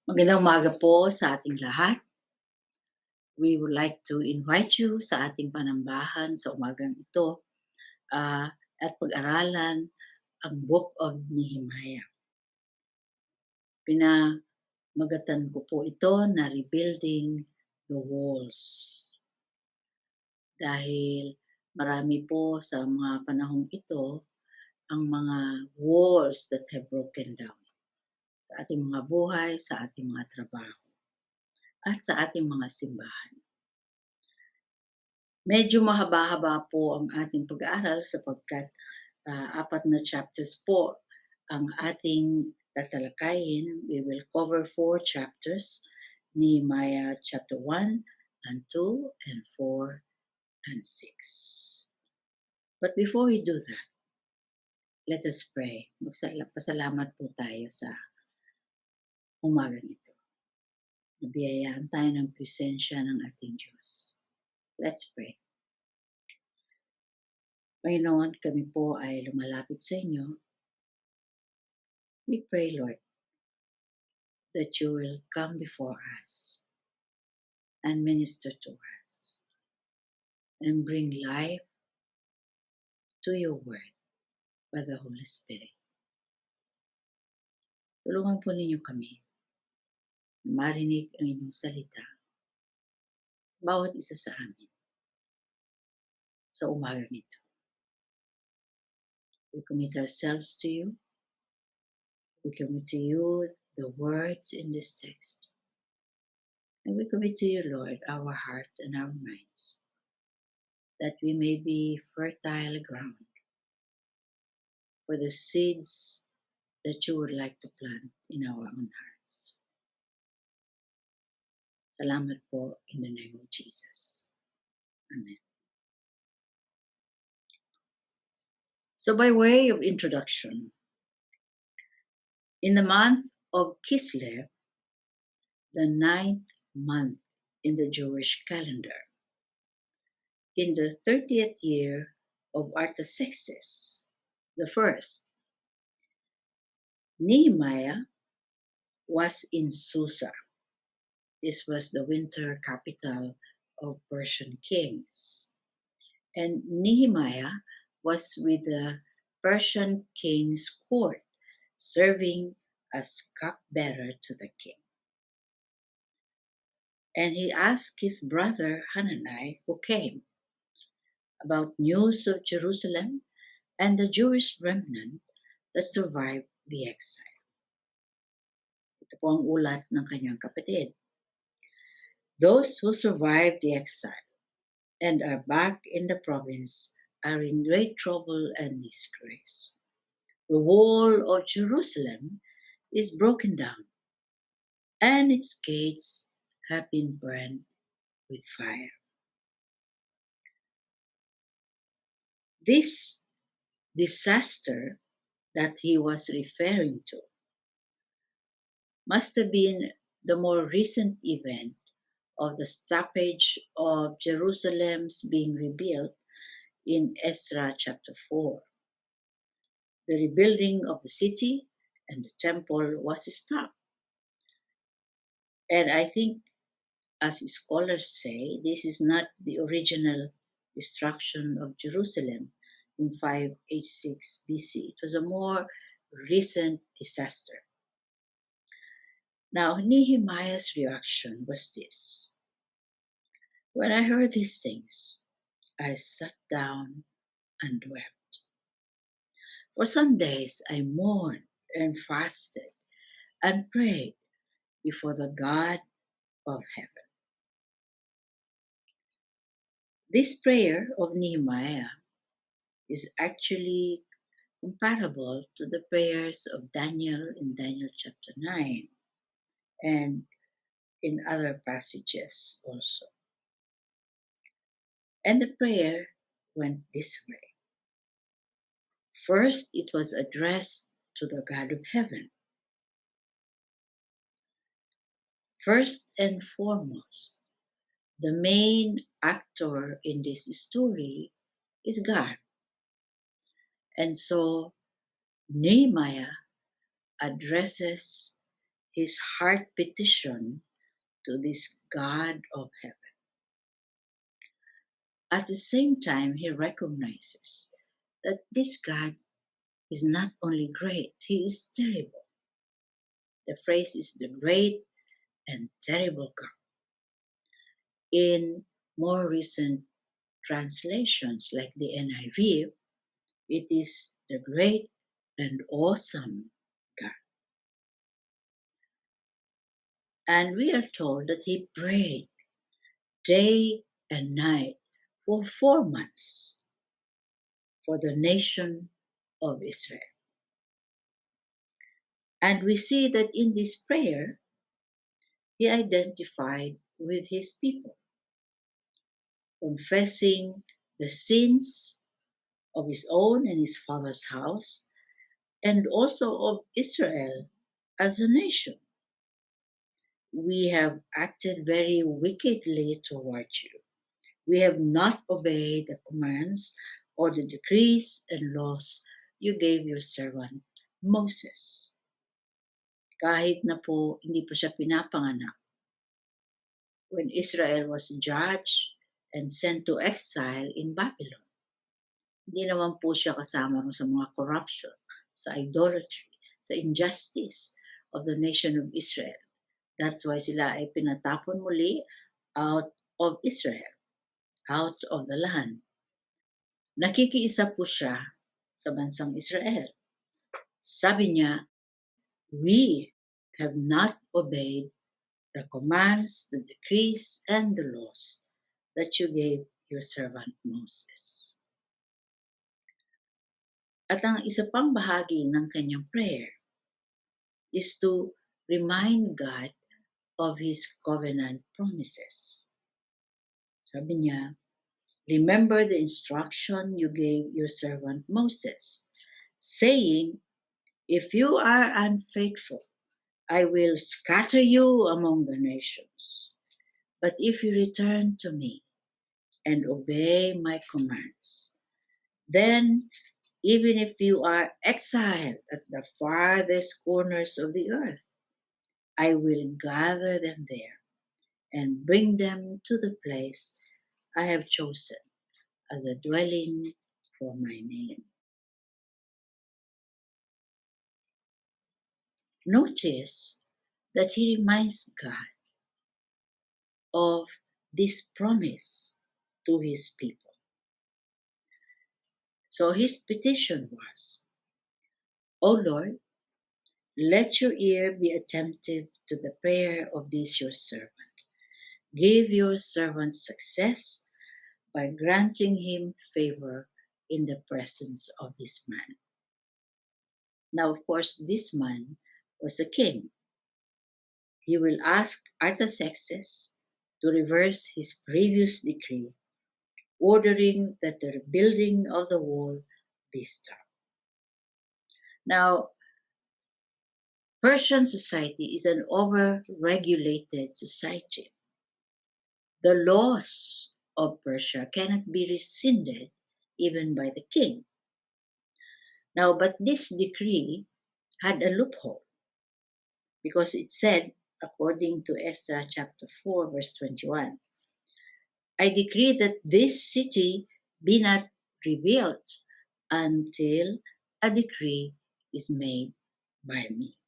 Magandang umaga po sa ating lahat. We would like to invite you sa ating panambahan sa umagang ito at pag-aralan ang Book of Nehemiah. Pinamagatan ko po ito na Rebuilding the Walls. Dahil marami po sa mga panahong ito ang mga walls that have broken down sa ating mga buhay, sa ating mga trabaho, at sa ating mga simbahan. Medyo mahaba-haba po ang ating pag-aaral sapagkat 4 na chapters po ang ating tatalakayin. We will cover 4 chapters, Nehemiah chapter 1 and 2 and 4 and 6. But before we do that, let us pray. Pasalamat po tayo sa umagang ito. Nabiyayaan tayo ng presensya ng ating Diyos. Let's pray. Panginoon, kami po ay lumalapit sa inyo. We pray, Lord, that you will come before us and minister to us and bring life to your word by the Holy Spirit. Tulungan po ninyo kami na marinig ang inyong salita sa bawat isa sa amin sa umagang ito. We commit ourselves to you. We commit to you the words in this text. And we commit to you, Lord, our hearts and our minds, that we may be fertile ground for the seeds that you would like to plant in our own hearts. Salamat po in the name of Jesus. Amen. So by way of introduction, in the month of Kislev, the 9th month in the Jewish calendar, in the 30th year of Artaxerxes the first, Nehemiah was in Susa. This was the winter capital of Persian kings. And Nehemiah was with the Persian king's court, serving as cupbearer to the king. And he asked his brother Hanani, who came, about news of Jerusalem and the Jewish remnant that survived the exile. Ito po ang ulat ng kanyang kapatid. Those who survived the exile and are back in the province are in great trouble and disgrace. The wall of Jerusalem is broken down, and its gates have been burned with fire. This disaster that he was referring to must have been the more recent event of the stoppage of Jerusalem's being rebuilt in Ezra chapter 4. The rebuilding of the city and the temple was stopped. And I think, as scholars say, this is not the original destruction of Jerusalem in 586 BC. It was a more recent disaster. Now, Nehemiah's reaction was this. When I heard these things, I sat down and wept. For some days I mourned and fasted and prayed before the God of heaven. This prayer of Nehemiah is actually comparable to the prayers of Daniel in Daniel chapter 9 and in other passages also. And the prayer went this way. First, it was addressed to the God of heaven. First and foremost, the main actor in this story is God. And so Nehemiah addresses his heart petition to this God of heaven. At the same time, he recognizes that this God is not only great, he is terrible. The phrase is the great and terrible God. In more recent translations, like the NIV, it is the great and awesome God. And we are told that he prayed day and night for 4 months for the nation of Israel. And we see that in this prayer, he identified with his people, confessing the sins of his own and his father's house, and also of Israel as a nation. We have acted very wickedly toward you. We have not obeyed the commands or the decrees and laws you gave your servant Moses. Kahit na po hindi pa siya pinapanganak, when Israel was judged and sent to exile in Babylon, hindi naman po siya kasama sa mga corruption, sa idolatry, sa injustice of the nation of Israel. That's why sila ay pinatapon muli out of Israel, out of the land. Nakikiisa po siya sa bansang Israel. Sabi niya, we have not obeyed the commands, the decrees, and the laws that you gave your servant Moses. At ang isa pang bahagi ng kanyang prayer is to remind God of his covenant promises. Sabi niya, remember the instruction you gave your servant Moses, saying, if you are unfaithful, I will scatter you among the nations. But if you return to me and obey my commands, then even if you are exiled at the farthest corners of the earth, I will gather them there and bring them to the place I have chosen as a dwelling for my name. Notice that he reminds God of this promise to his people. So his petition was, O Lord, let your ear be attentive to the prayer of this your servant. Give your servant success by granting him favor in the presence of this man. Now, of course, this man was a king. He will ask Artaxerxes to reverse his previous decree, ordering that the rebuilding of the wall be stopped. Now, Persian society is an over-regulated society. The laws of Persia cannot be rescinded even by the king. Now, but this decree had a loophole because it said, according to Esther chapter 4, verse 21, I decree that this city be not rebuilt until a decree is made by me.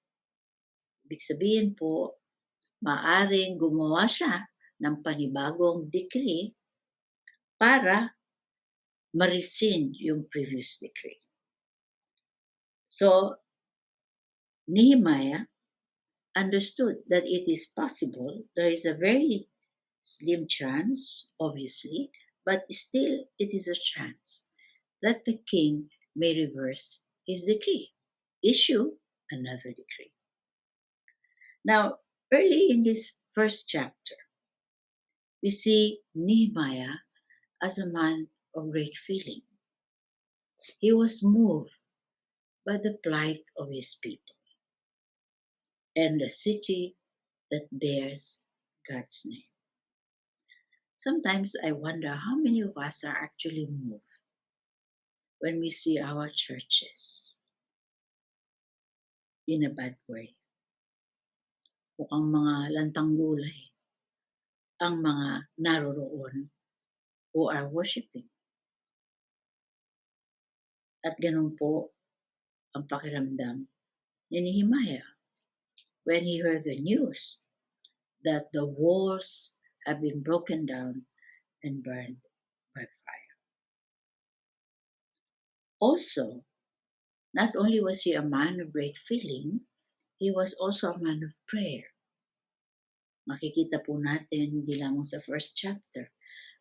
Ibig sabihin po, maaring gumawa siya ng panibagong decree para ma-rescind yung previous decree. So, Nehemiah understood that it is possible. There is a very slim chance, obviously, but still it is a chance that the king may reverse his decree, issue another decree. Now, early in this first chapter, we see Nehemiah as a man of great feeling. He was moved by the plight of his people and the city that bears God's name. Sometimes I wonder how many of us are actually moved when we see our churches in a bad way. mukhang mga lantang gulay ang mga naroroon who are worshiping. At ganun po ang pakiramdam ni Nehemiah when he heard the news that the walls have been broken down and burned by fire. Also, not only was he a man of great feeling, he was also a man of prayer. Makikita po natin hindi lamang sa first chapter,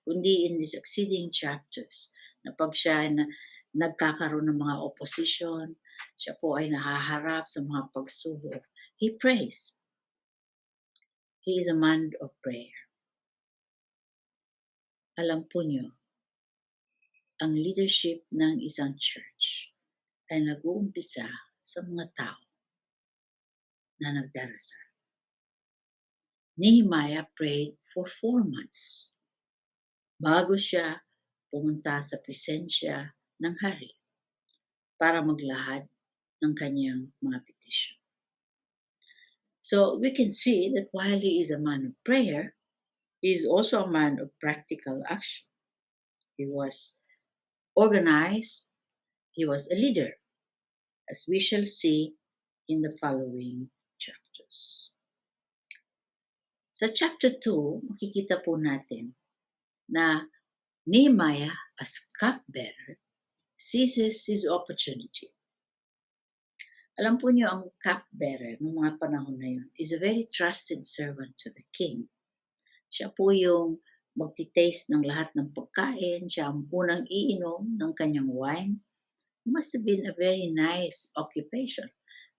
kundi in the succeeding chapters, na pag siya na nagkakaroon ng mga opposition, siya po ay nahaharap sa mga pagsubok, he prays. He is a man of prayer. Alam po niyo, ang leadership ng isang church ay nag-uumpisa sa mga tao na nagdarasal. Nehemiah prayed for 4 months bago siya pumunta sa presensya ng hari para maglahad ng kanyang mga petition. So we can see that while he is a man of prayer, he is also a man of practical action. He was organized, he was a leader, as we shall see in the following chapters. Sa chapter 2, makikita po natin na Nehemiah, as cupbearer, seizes his opportunity. Alam po niyo, ang cupbearer noong mga panahon na yun is a very trusted servant to the king. Siya po yung magtitaste ng lahat ng pagkain, siya ang unang iinom ng kanyang wine. It must have been a very nice occupation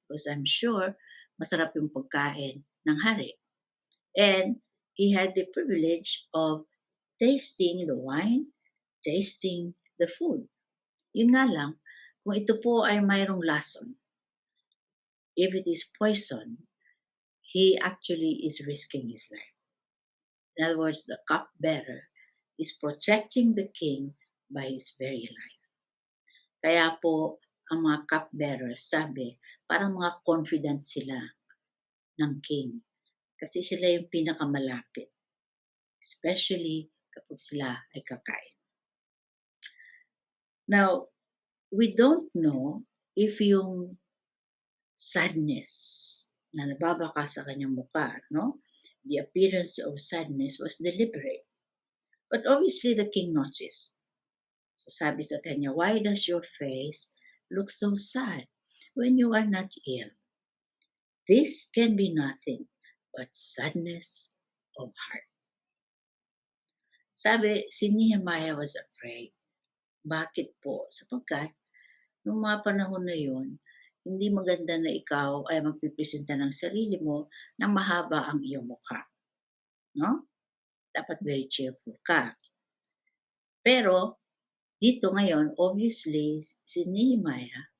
because I'm sure masarap yung pagkain ng hari. And he had the privilege of tasting the wine, tasting the food. Yun nga lang, kung ito po ay mayroong lason, if it is poison, he actually is risking his life. In other words, the cupbearer is protecting the king by his very life. Kaya po, ang mga cupbearers, sabi, parang mga confident sila ng king. Kasi sila yung pinakamalapit. Especially kapag sila ay kakain. Now, we don't know if yung sadness na nababaka sa kanyang mukha, no? The appearance of sadness was deliberate. But obviously the king noticed. So sabi sa kanya, why does your face look so sad when you are not ill? This can be nothing but sadness of heart. Sabi, si Nehemiah was afraid. Bakit po? Sapagkat, noong mga panahon na yun, hindi maganda na ikaw ay magpipresenta ng sarili mo na mahaba ang iyong mukha. No? Dapat very cheerful ka. Pero, dito ngayon, obviously, si Nehemiah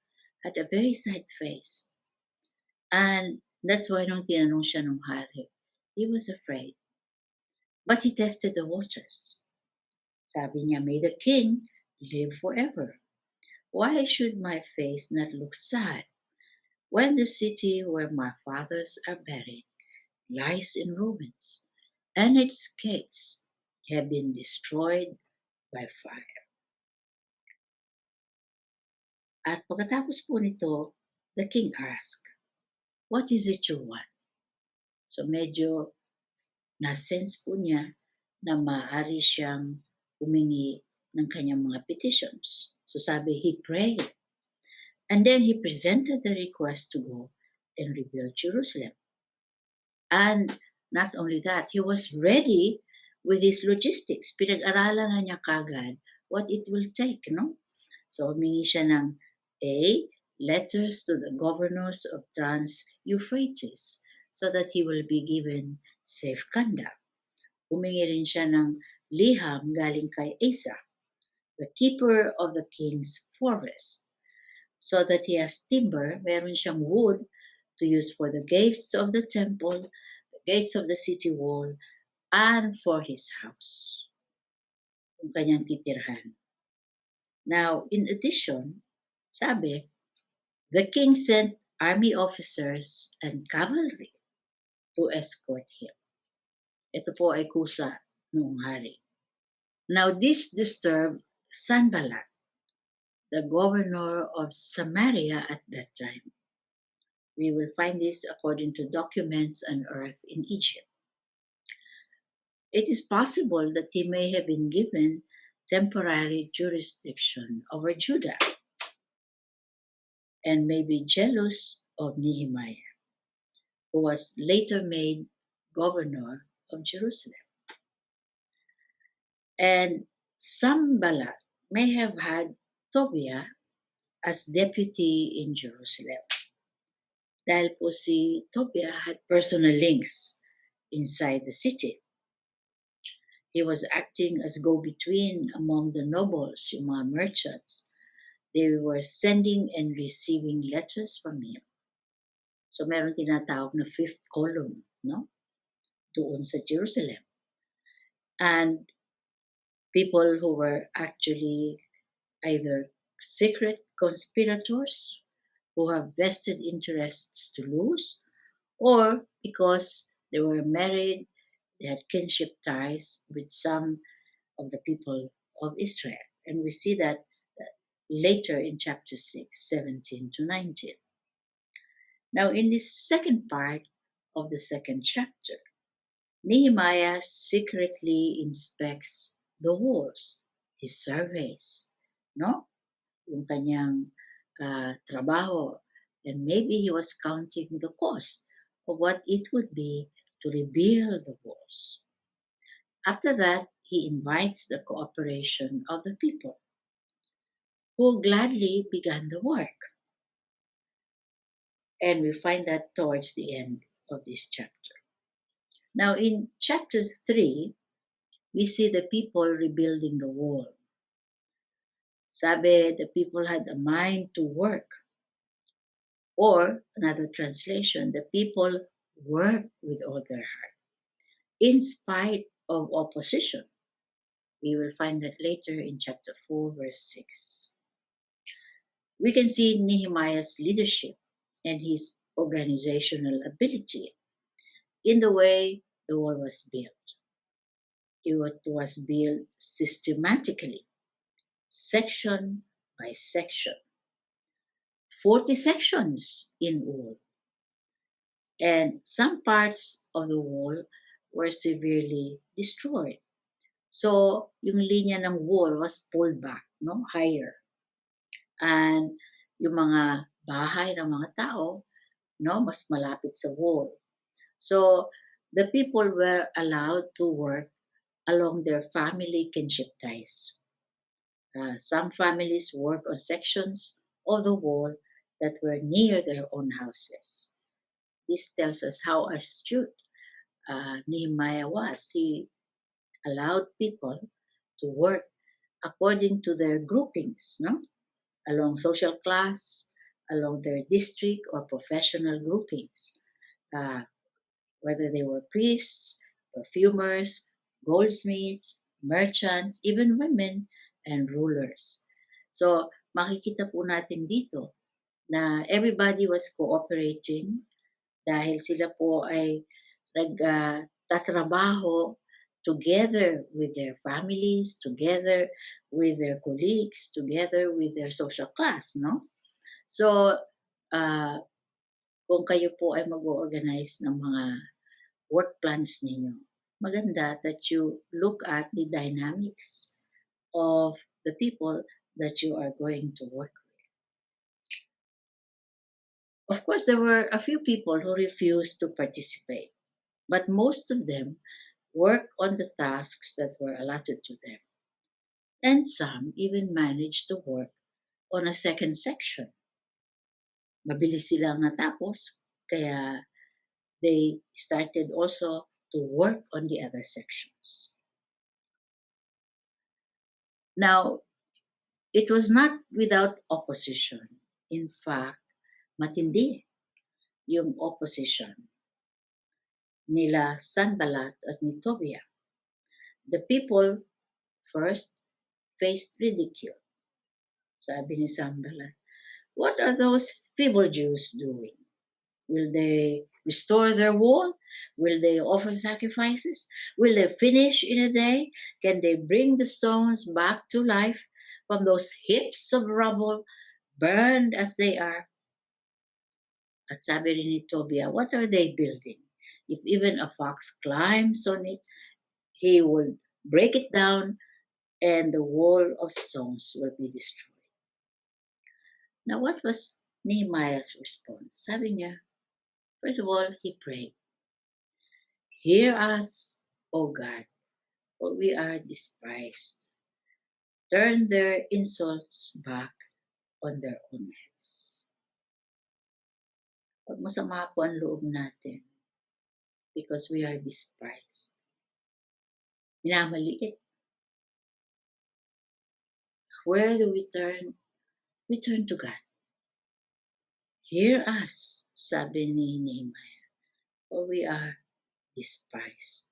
had a very sad face. And that's why nung tinanong siya nung hari, he was afraid. But he tested the waters. Sabi niya, may the king live forever. Why should my face not look sad when the city where my fathers are buried lies in ruins and its gates have been destroyed by fire? At pagkatapos po nito, the king asked, what is it you want? So medyo na-sense po niya na maaari siyang humingi ng kanyang mga petitions. So sabi, he prayed. And then he presented the request to go and rebuild Jerusalem. And not only that, he was ready with his logistics. Pinag-aralan na niya kagad what it will take, no? So humingi siya ng letters to the governors of Trans-Euphrates so that he will be given safe conduct. Humingi rin siya ng liham galing kay ISACC, the keeper of the king's forest, so that he has timber, meron siyang wood to use for the gates of the temple, the gates of the city wall, and for his house, yung kanyang titirhan. Now, in addition, sabi, the king sent army officers and cavalry to to escort him. Ito po ay kusa noong hari. Now this disturbed Sanballat, the governor of Samaria at that time. We will find this according to documents unearthed in Egypt. It is possible that he may have been given temporary jurisdiction over Judah and may be jealous of Nehemiah, who was later made governor of Jerusalem. And Sanballat may have had Tobiah as deputy in Jerusalem. Dahil po si Tobiah had personal links inside the city. He was acting as go-between among the nobles, yung mga merchants. They were sending and receiving letters from him. So meron tinatawag na fifth column, no? Doon sa Jerusalem. And people who were actually either secret conspirators who have vested interests to lose, or because they were married, they had kinship ties with some of the people of Israel. And we see that later in chapter 6, 17 to 19. Now, in this second part of the second chapter, Nehemiah secretly inspects the walls, his surveys, no? Yung kanyang trabaho. And maybe he was counting the cost of what it would be to rebuild the walls. After that, he invites the cooperation of the people, who gladly began the work. And we find that towards the end of this chapter. Now, in chapter 3, we see the people rebuilding the wall. Sabi, the people had a mind to work. Or, another translation, the people worked with all their heart, in spite of opposition. We will find that later in chapter 4, verse 6. We can see Nehemiah's leadership and his organizational ability in the way the wall was built. It was built systematically, section by section. 40 sections in all. And some parts of the wall were severely destroyed. So, yung linya ng wall was pulled back, no, higher. And yung mga bahay ng mga tao, no, mas malapit sa wall. So, the people were allowed to work along their family kinship ties. Some families work on sections of the wall that were near their own houses. This tells us how astute Nehemiah was. He allowed people to work according to their groupings, no? Along social class, along their district or professional groupings. Whether they were priests, perfumers, goldsmiths, merchants, even women, and rulers. So, makikita po natin dito na everybody was cooperating dahil sila po ay nagtatrabaho together with their families, together with their colleagues, together with their social class, no? So, kung kayo po ay mag-organize ng mga work plans ninyo, maganda that you look at the dynamics of the people that you are going to work with. Of course, there were a few people who refused to participate, but most of them worked on the tasks that were allotted to them. And some even managed to work on a second section. Mabilis silang natapos, kaya they started also to work on the other sections. Now, it was not without opposition. In fact, matindi yung opposition nila Sanballat at ni Tobiah. The people first faced ridicule. Sabi ni Sanballat, "What are those feeble Jews doing? Will they restore their wall? Will they offer sacrifices? Will they finish in a day? Can they bring the stones back to life from those heaps of rubble, burned as they are? At sabi rin ni Tobiah, what are they building? If even a fox climbs on it, he will break it down and the wall of stones will be destroyed. Now, what was Nehemiah's response? Sabi niya, first of all, he prayed, hear us, O God, for we are despised. Turn their insults back on their own heads. Pag masama po ang loob natin because we are despised, minamaliit, where do we turn? We turn to God. Hear us, sabi ni Nehemiah, for we are despised.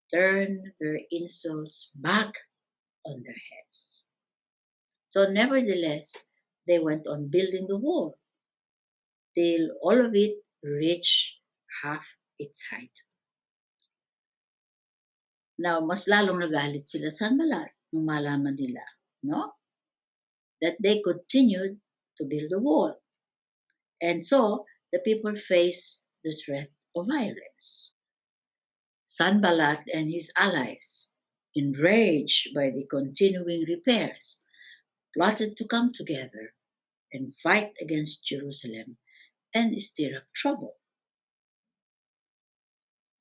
Turn their insults back on their heads. So nevertheless, they went on building the wall till all of it reached half its height. Now, mas lalong nagalit sila sa Sanballat nung malaman nila, no? That they continued to build the wall. And so, the people faced the threat of violence. Sanballat and his allies, enraged by the continuing repairs, plotted to come together and fight against Jerusalem and stir up trouble.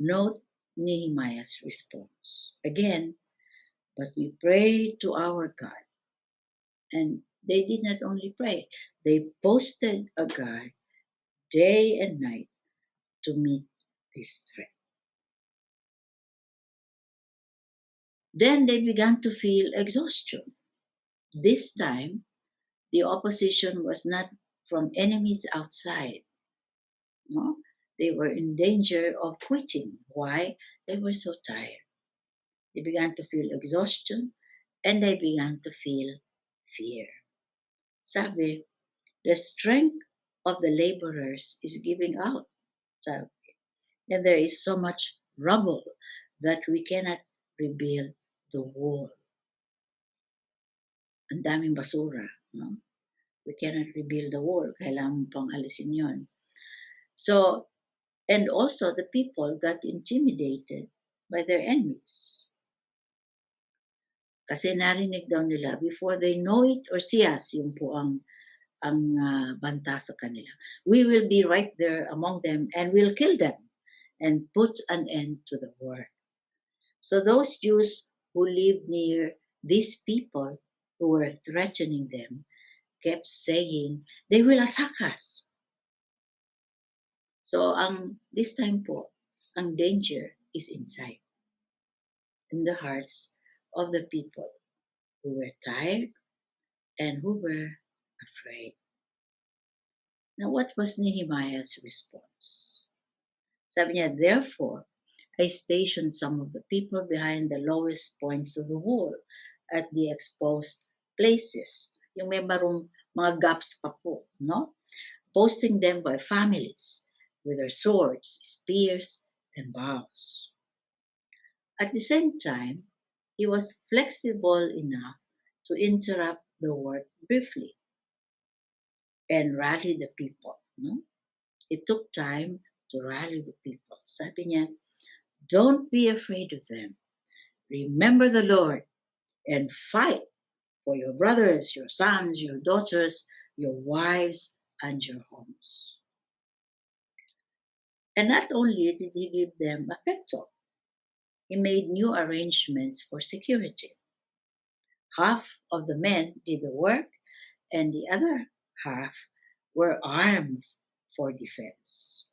Note Nehemiah's response. Again, but we prayed to our God. And they did not only pray, they posted a guard day and night to meet this threat. Then they began to feel exhaustion. This time, the opposition was not from enemies outside. No? They were in danger of quitting. Why? They were so tired. They began to feel exhaustion and they began to feel fear. Sabi, the strength of the laborers is giving out. Sabi, and there is so much rubble that we cannot rebuild the wall. Ang daming basura. No? We cannot rebuild the wall. Kailangan pang alisin yon. So, and also the people got intimidated by their enemies. Kasi narinig daw nila, before they know it or see us, yung po ang banta sa kanila. We will be right there among them and we'll kill them and put an end to the war. So those Jews who lived near these people who were threatening them kept saying, they will attack us. So this time po, ang danger is inside, in the hearts of the people who were tired and who were afraid. Now, what was Nehemiah's response? Sabi niya, therefore, I stationed some of the people behind the lowest points of the wall at the exposed places. Yung may mga gaps pa po, no? Posting them by families with their swords, spears, and bows. At the same time, he was flexible enough to interrupt the work briefly and rally the people. No? It took time to rally the people. Sabi niya, don't be afraid of them. Remember the Lord and fight for your brothers, your sons, your daughters, your wives, and your homes. And not only did he give them a pep talk, he made new arrangements for security. Half of the men did the work, and the other half were armed for defense.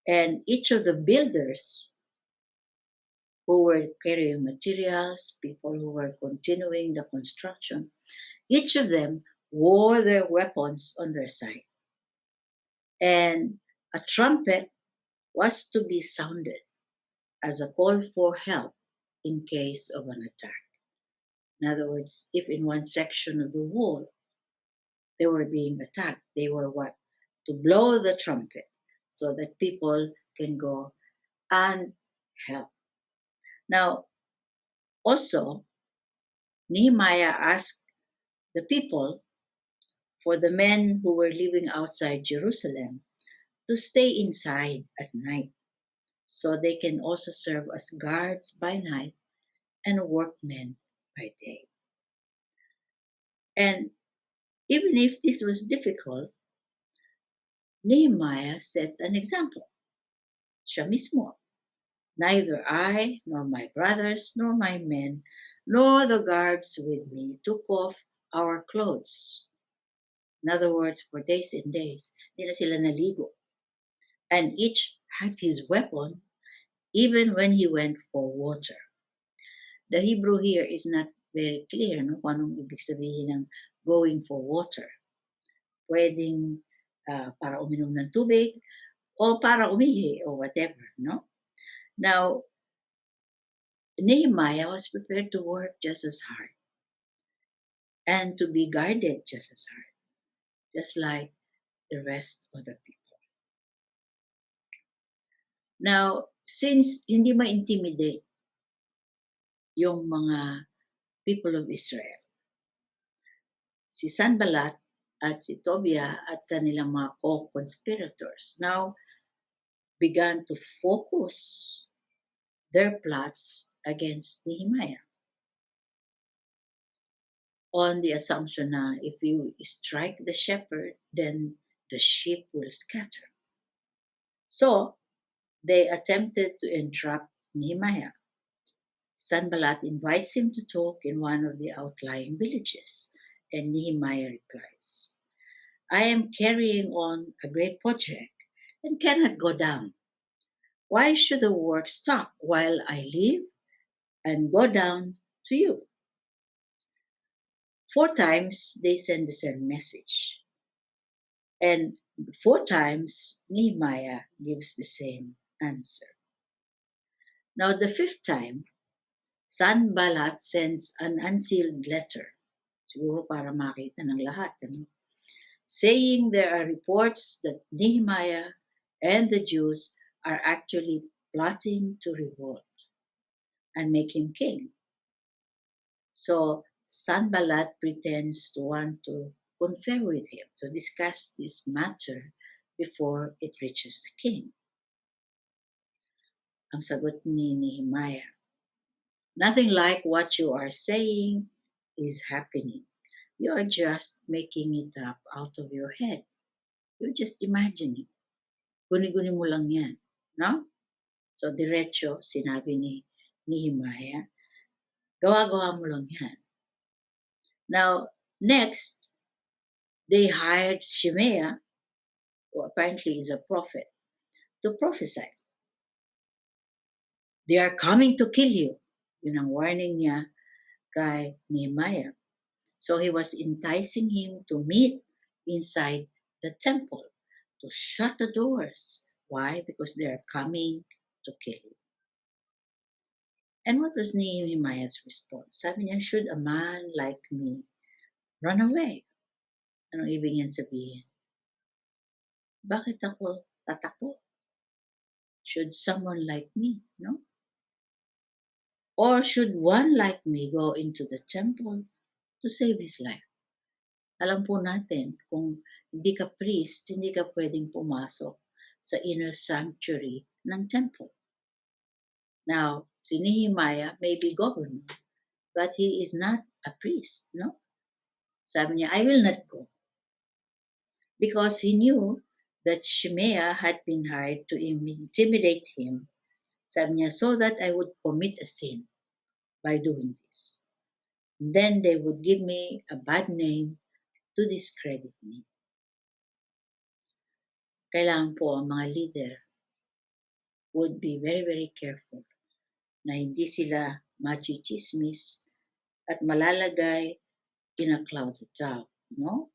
And each of the builders who were carrying materials, people who were continuing the construction, each of them wore their weapons on their side. And a trumpet was to be sounded as a call for help in case of an attack. In other words, if in one section of the wall they were being attacked, they were what? To blow the trumpet so that people can go and help. Now, also, Nehemiah asked the people, for the men who were living outside Jerusalem, to stay inside at night so they can also serve as guards by night and workmen by day. And even if this was difficult, Nehemiah set an example. Siya mismo. Neither I, nor my brothers, nor my men, nor the guards with me took off our clothes. In other words, for days and days, hindi na sila naligo. And each had his weapon, even when he went for water. The Hebrew here is not very clear, no? Kung anong ibig sabihin ng going for water. Pwedeng para uminom ng tubig, o para umihi, or whatever, no? Now, Nehemiah was prepared to work just as hard and to be guarded just as hard, just like the rest of the people. Now, since hindi ma-intimidate yung mga people of Israel, si Sanballat at si Tobiah at kanilang mga co-conspirators now began to focus their plots against Nehemiah on the assumption na if you strike the shepherd, then the sheep will scatter. So, they attempted to entrap Nehemiah. Sanballat invites him to talk in one of the outlying villages, and Nehemiah replies, I am carrying on a great project and cannot go down. Why should the work stop while I live and go down to you? 4 times they send the same message. And 4 times Nehemiah gives the same answer. Now, the 5th time, Sanballat sends an unsealed letter, siguro para makita ng lahat, saying there are reports that Nehemiah and the Jews are actually plotting to revolt and make him king. So Sanballat pretends to want to confer with him, to discuss this matter before it reaches the king. Ang sagot ni Nehemiah, nothing like what you are saying is happening. You are just making it up out of your head. You're just imagining. Guni-guni mo lang yan. No? So, diretso, sinabi ni Nehemiah, gawa-gawa mo lang yan. Now, next, they hired Shemaiah, who apparently is a prophet, to prophesy. They are coming to kill you. Yun ang warning niya kay Nehemiah. So he was enticing him to meet inside the temple, to shut the doors. Why? Because they are coming to kill you. And what was Nehemiah's response? Sabi niya, should a man like me run away? Anong ibig niyan sabihin? Bakit ako tatakbo? Should someone like me, no? Or should one like me go into the temple to save his life? Alam po natin, kung hindi ka priest, hindi ka pwedeng pumasok sa inner sanctuary ng temple. Now, si Nehemiah may be governor, but he is not a priest, no? Sabi niya, I will not go. Because he knew that Shemaiah had been hired to intimidate him. Sabi niya, so that I would commit a sin by doing this. And then they would give me a bad name to discredit me. Kailangan po ang mga leader would be very, very careful na hindi sila machichismis at malalagay in a cloud of doubt, no?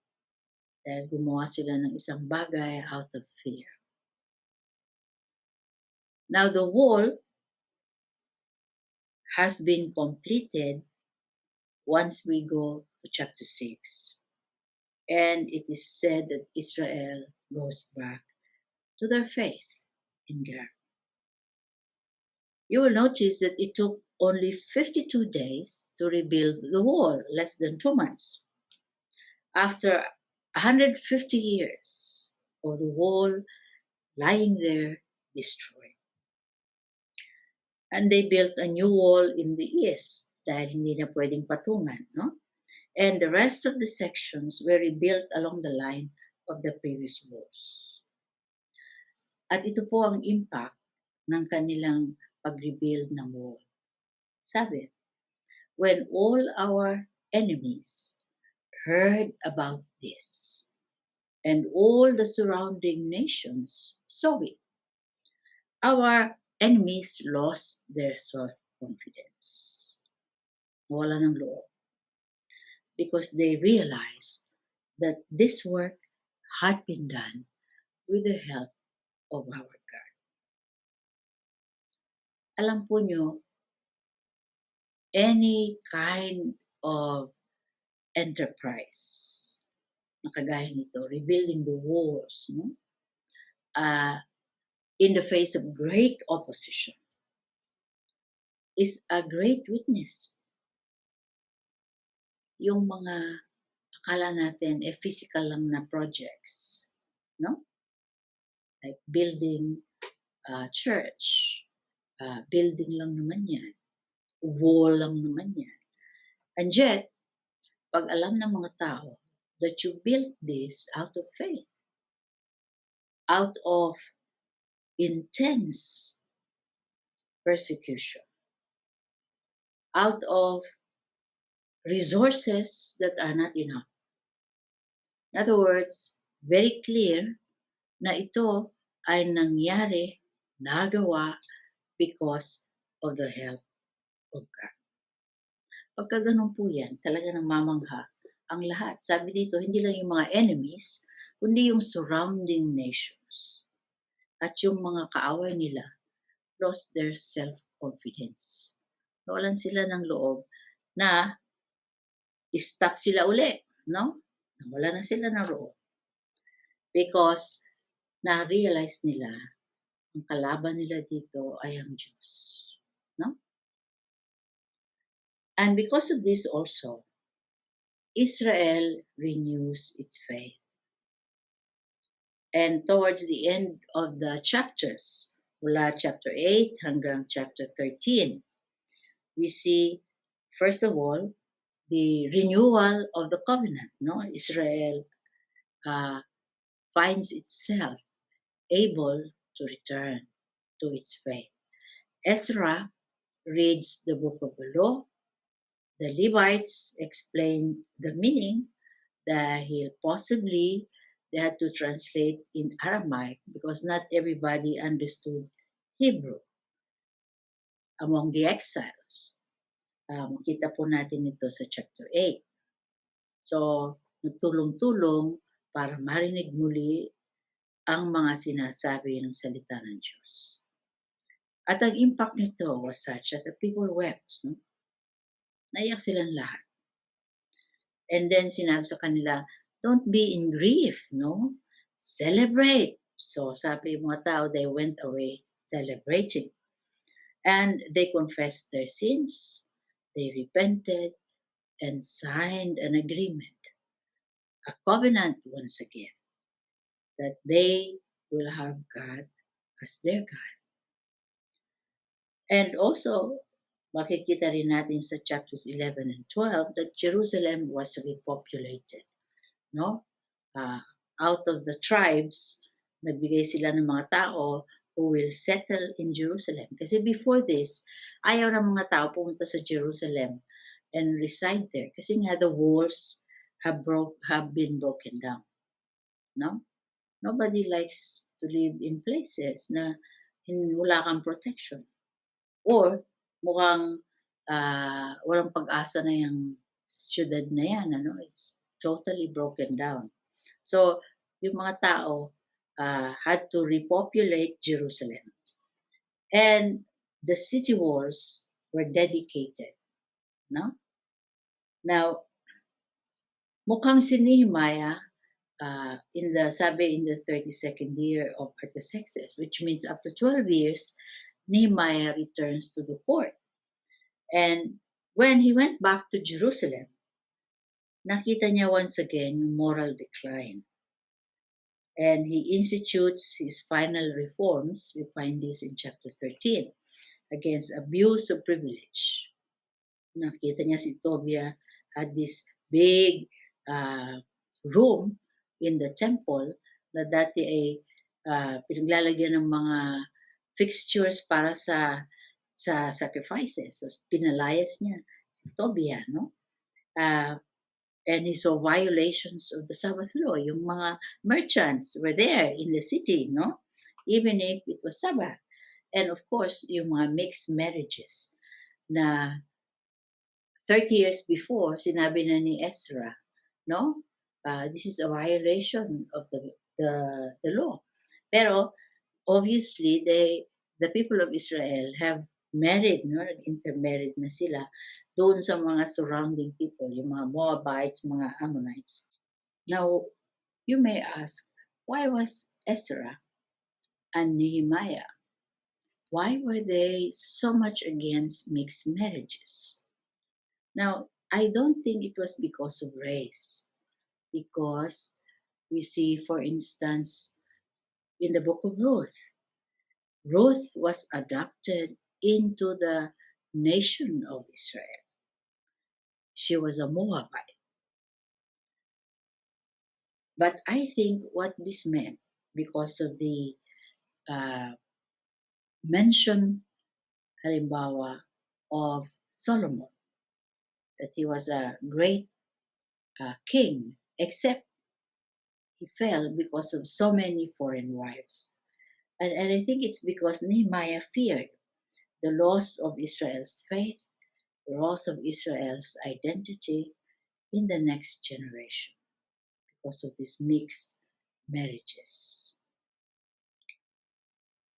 Dahil gumawa sila ng isang bagay out of fear. Now, the wall has been completed once we go to chapter 6. And it is said that Israel goes back to their faith in God. You will notice that it took only 52 days to rebuild the wall, less than 2 months. After 150 years of the wall lying there destroyed. And they built a new wall in the east dahil hindi na pwedeng patungan, no? And the rest of the sections were rebuilt along the line of the previous walls. At ito po ang impact ng kanilang pag-rebuild ng wall. Sabi, when all our enemies heard about this, and all the surrounding nations saw it, our enemies lost their self-confidence. Nawala ng loob. Because they realized that this work had been done with the help of our God. Alam po nyo, any kind of enterprise na kagaya nito, rebuilding the walls, no? In the face of great opposition, is a great witness. Yung mga akala natin physical lang na projects, no? Like building a church, building lang naman yan, wall lang naman yan. And yet, pag alam ng mga tao that you built this out of faith, out of intense persecution, out of resources that are not enough. In other words, very clear na ito ay nangyari, nagawa because of the help of God. Pagka ganun po yan, talaga nang mamangha ang lahat. Sabi dito, hindi lang yung mga enemies, kundi yung surrounding nations. At yung mga kaaway nila lost their self-confidence. Nawalan sila ng loob na stop sila uli, no? Nawala na sila ng loob. Because na-realize nila ang kalaban nila dito ay ang Diyos. No? And because of this also, Israel renews its faith. And towards the end of the chapters, mula chapter 8 hanggang chapter 13, we see, first of all, the renewal of the covenant. No? Israel finds itself able to return to its faith. Ezra reads the book of the law. The Levites explain the meaning dahil possibly they had to translate in Aramaic because not everybody understood Hebrew among the exiles. Makita po natin ito sa chapter 8. So, nagtulong-tulong para marinig muli ang mga sinasabi ng salita ng Diyos. At ang impact nito was such that the people wept. No? Naiyak silang lahat. And then sinabi sa kanila, don't be in grief, no? Celebrate. So sabi yung mga tao, they went away celebrating. And they confessed their sins. They repented and signed an agreement, a covenant once again, that they will have God as their God. And also, makikita rin natin sa chapters 11 and 12 that Jerusalem was repopulated. No? Out of the tribes, nagbigay sila ng mga tao who will settle in Jerusalem. Kasi before this, ayaw ng mga tao pumunta sa Jerusalem and reside there. Kasi nga the walls have been broken down. No? Nobody likes to live in places na wala kang protection. Or mukhang walang pag-asa na yung syudad na yan. Ano? It's totally broken down. So, yung mga tao had to repopulate Jerusalem. And the city walls were dedicated. No? Now, mukhang si Nehemiah in the 32nd year of Artaxerxes, which means after 12 years, Nehemiah returns to the court. And when he went back to Jerusalem, nakita niya once again yung moral decline. And he institutes his final reforms. We find this in chapter 13, against abuse of privilege. Nakita niya si Tobiah had this big room in the temple na dati ay pinaglalagyan ng mga fixtures para sa sacrifices. So, pinalayas niya si Tobiah, no? And he saw violations of the Sabbath law. Yung mga merchants were there in the city, no? Even if it was Sabbath. And of course, yung mga mixed marriages na 30 years before, sinabi na ni Ezra, no? This is a violation of the law. Pero obviously, the people of Israel have married, no? Intermarried na sila doon sa mga surrounding people, yung mga Moabites, mga Ammonites. Now, you may ask, why was Ezra and Nehemiah, why were they so much against mixed marriages? Now, I don't think it was because of race, because we see, for instance, in the book of Ruth, Ruth was adopted into the nation of Israel. She was a Moabite. But I think what this meant, because of the mention, halimbawa, of Solomon, that he was a great king, except he fell because of so many foreign wives. And I think it's because Nehemiah feared the loss of Israel's faith, the loss of Israel's identity in the next generation because of these mixed marriages.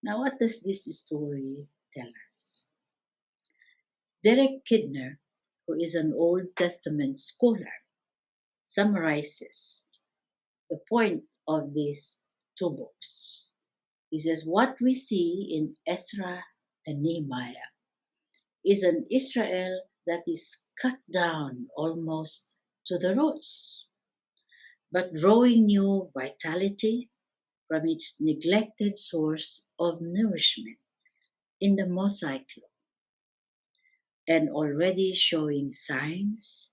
Now, what does this story tell us? Derek Kidner, who is an Old Testament scholar, summarizes the point of these two books. He says, what we see in Ezra and Nehemiah is an Israel that is cut down almost to the roots, but drawing new vitality from its neglected source of nourishment in the Mosaic law, and already showing signs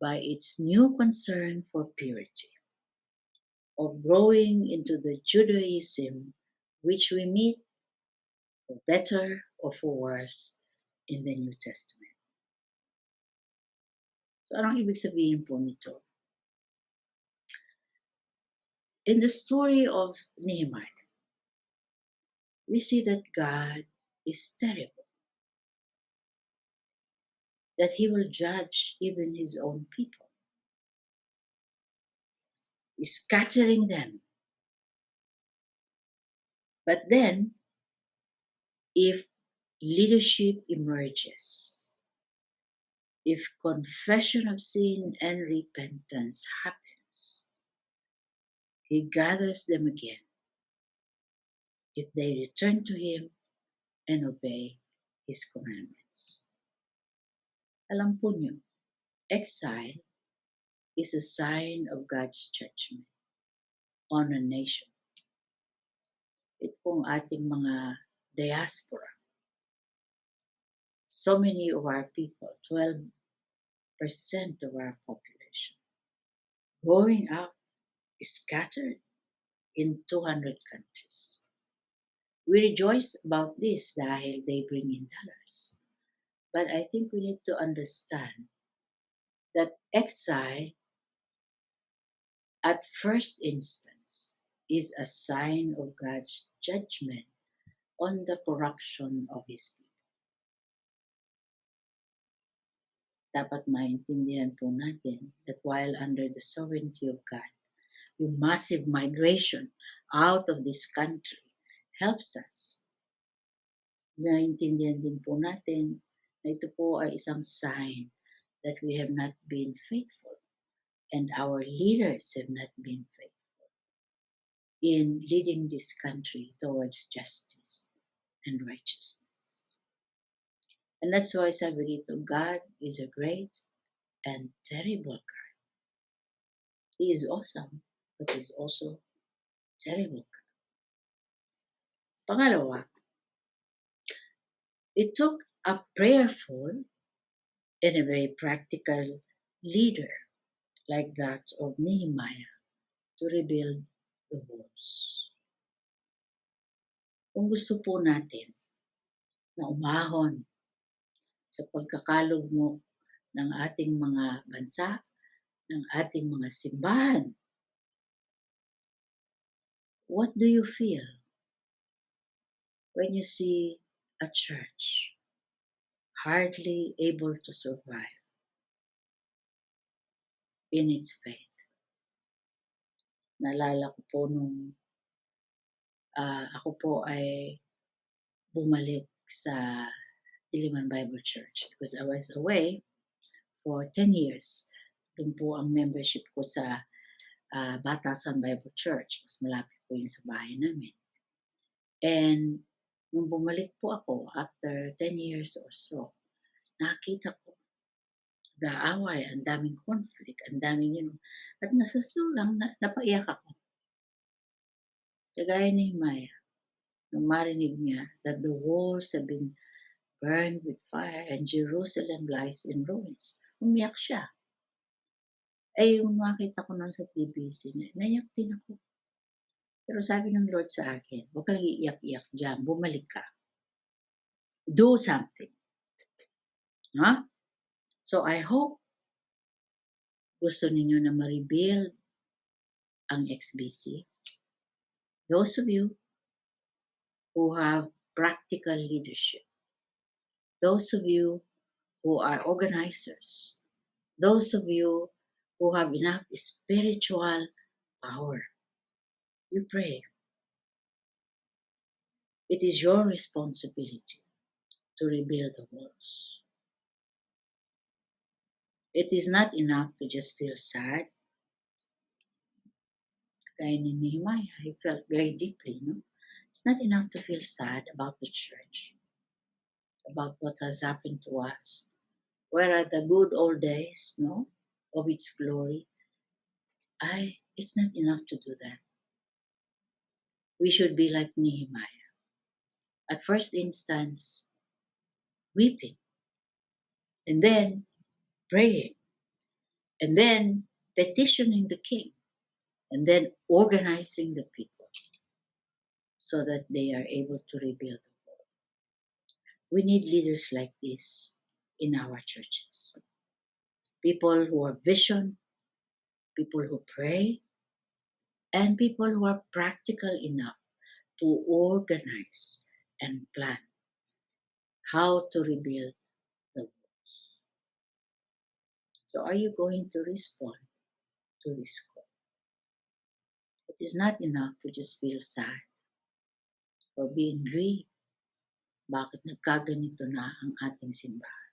by its new concern for purity of growing into the Judaism which we meet, for better or for worse, in the New Testament. So anong ibig sabihin po nito? In the story of Nehemiah, we see that God is terrible, that he will judge even his own people, scattering them. But then, if leadership emerges, if confession of sin and repentance happens, he gathers them again if they return to him and obey his commandments. Alam po niyo, exile is a sign of God's judgment on a nation. Ito pong ating mga diaspora. So many of our people, 12% of our population, growing up scattered in 200 countries. We rejoice about this dahil they bring in dollars. But I think we need to understand that exile, at first instance, is a sign of God's judgment on the corruption of His people. Dapat maintindihan po natin that while under the sovereignty of God, yung massive migration out of this country helps us. Maintindihan din po natin na ito po ay isang sign that we have not been faithful and our leaders have not been faithful. in leading this country towards justice and righteousness. And that's why sabi dito, God is a great and terrible God. He is awesome, but He's also terrible God. Pangalawa, it took a prayerful and a very practical leader like that of Nehemiah to rebuild the walls. Kung gusto po natin na umahon sa pagkakalugmok ng ating mga bansa, ng ating mga simbahan, what do you feel when you see a church hardly able to survive in its faith? Naalala ko po nung ako po ay bumalik sa Diliman Bible Church because I was away for 10 years. Doon po ang membership ko sa Batasan Bible Church. Mas malapit po yun sa bahay namin. And nung bumalik po ako after 10 years or so, nakita ko gaaway, ang daming conflict, ang daming yun. At nasasulang, napaiyak ako. Kagaya ni Nehemiah, nung marinig niya that the walls have been burned with fire and Jerusalem lies in ruins. Umiyak siya. Yung makita ko nun sa TBC, naiyak din ako. Pero sabi ng Lord sa akin, huwag kang iiyak-iyak dyan, bumalik ka. Do something. Huh? So I hope gusto ninyo na ma-rebuild ang XBC. Those of you who have practical leadership, those of you who are organizers, those of you who have enough spiritual power, you pray. It is your responsibility to rebuild the walls. It is not enough to just feel sad. Kaya ni Nehemiah, he felt very deeply, no? It's not enough to feel sad about the church, about what has happened to us. Where are the good old days, no, of its glory? It's not enough to do that. We should be like Nehemiah. At first instance, weeping, and then praying, and then petitioning the king, and then organizing the people so that they are able to rebuild the wall. We need leaders like this in our churches. People who have vision, people who pray, and people who are practical enough to organize and plan how to rebuild the walls. So are you going to respond to this call? It is not enough to just feel sad or being grieved. Bakit nagkaganito na ang ating simbahan?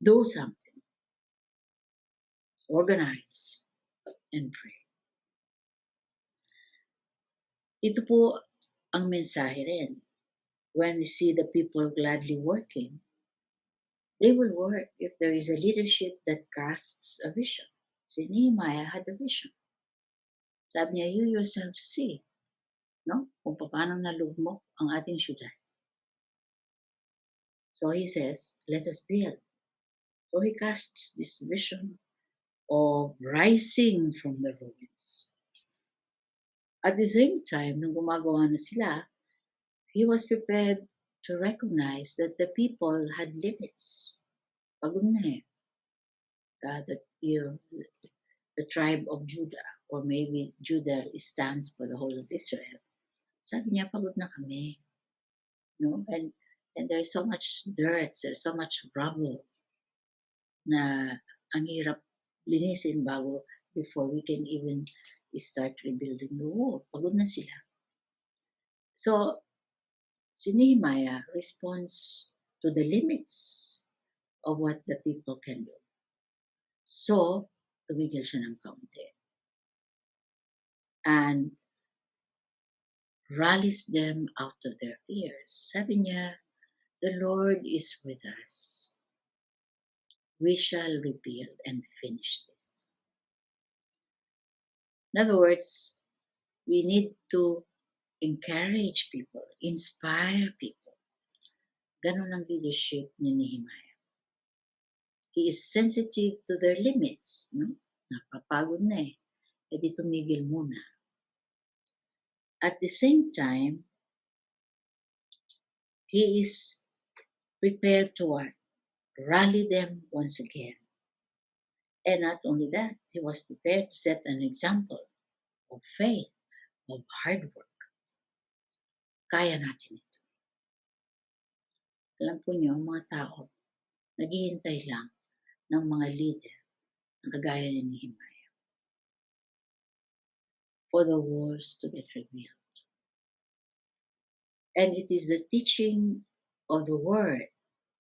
Do something. Organize and pray. Ito po ang mensahe rin. When we see the people gladly working, they will work if there is a leadership that casts a vision. Si Nehemiah had a vision. Sabi niya, you yourself see, no? Kung paano nalugmok ang ating syudad. So he says, let us build. So he casts this vision of rising from the ruins. At the same time, nung gumagawa na sila, he was prepared to recognize that the people had limits. Pagod na eh. The tribe of Judah, or maybe Judah stands for the whole of Israel. Sabi niya, pagod na kami. No? And there's so much dirt, there's so much rubble na ang hirap linisin before we can even start rebuilding the wall. Pagod na sila. So, si Nehemiah responds to the limits of what the people can do. So, tumigil siya ng kaunti. And rallies them out of their fears. Sabi niya, the Lord is with us. We shall rebuild and finish this. In other words, we need to encourage people, inspire people. Ganon ang leadership ni Nehemiah. He is sensitive to their limits. No? Napapagod na eh. E di tumigil muna. At the same time, he is prepared to what? Rally them once again. And not only that, he was prepared to set an example of faith, of hard work. Kaya natin ito. Alam po niyo, mga tao, naghihintay lang ng mga leader na kagaya ni Nehemiah for the walls to get rebuilt. And it is the teaching of the word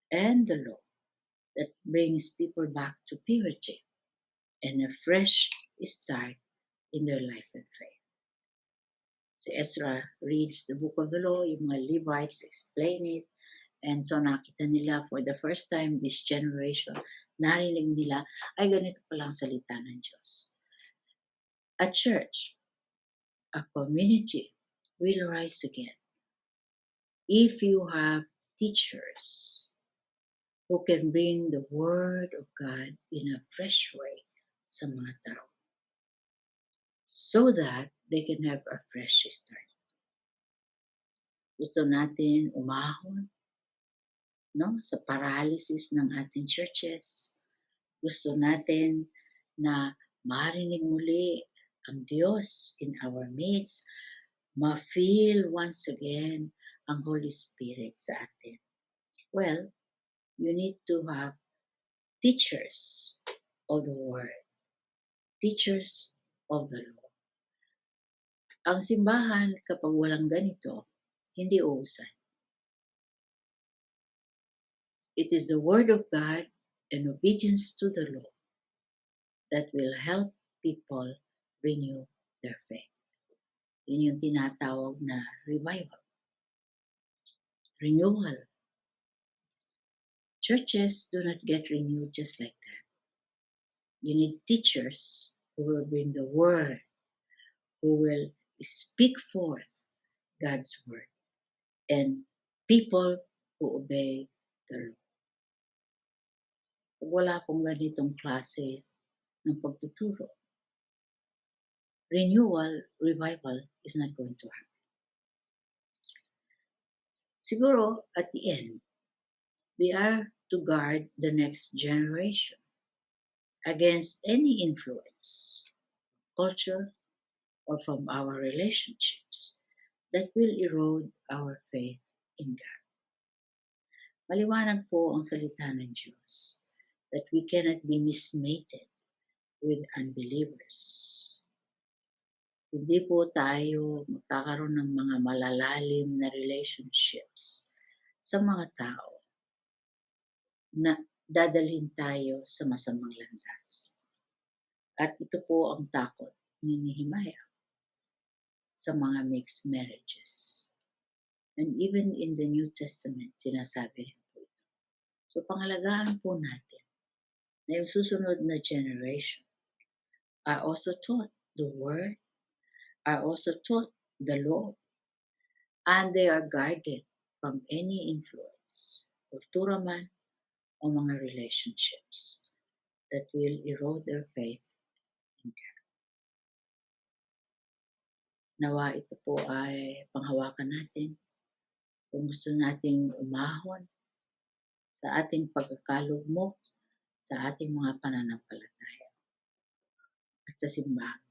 and the law that brings people back to purity and a fresh start in their life and faith. Si Ezra reads the book of the law, yung mga Levites explain it, and so nakita nila for the first time this generation, narinig nila, ay ganito pala ang salita ng Diyos. A church, a community will rise again if you have teachers who can bring the Word of God in a fresh way sa mga tao so that they can have a fresh start. Gusto natin umahon, no, sa paralysis ng ating churches. Gusto natin na marinig muli ang Diyos in our midst, ma-feel once again ang Holy Spirit sa atin. Well, you need to have teachers of the Word, teachers of the law. Ang simbahan, kapag walang ganito, hindi uusan. It is the Word of God and obedience to the law that will help people renew their faith. Yun yung tinatawag na revival. Renewal. Churches do not get renewed just like that. You need teachers who will bring the Word, who will speak forth God's Word, and people who obey the law. Pag wala akong ganitong klase ng pagtuturo, renewal, revival is not going to happen. Siguro, at the end, we are to guard the next generation against any influence, culture, or from our relationships that will erode our faith in God. Maliwanag po ang salita ng Diyos that we cannot be mismated with unbelievers. Hindi po tayo magkakaroon ng mga malalalim na relationships sa mga tao na dadalhin tayo sa masamang landas. At ito po ang takot ni Nehemiah sa mga mixed marriages. And even in the New Testament, sinasabi rin po ito. So pangalagaan po natin na yung susunod na generation are also taught the Word, are also taught the law, and they are guarded from any influence, kultura man o mga relationships that will erode their faith in God. Nawa ito po ay panghawakan natin kung gusto nating umahon sa ating pagkakalugmok sa ating mga pananampalataya at sa simbahan.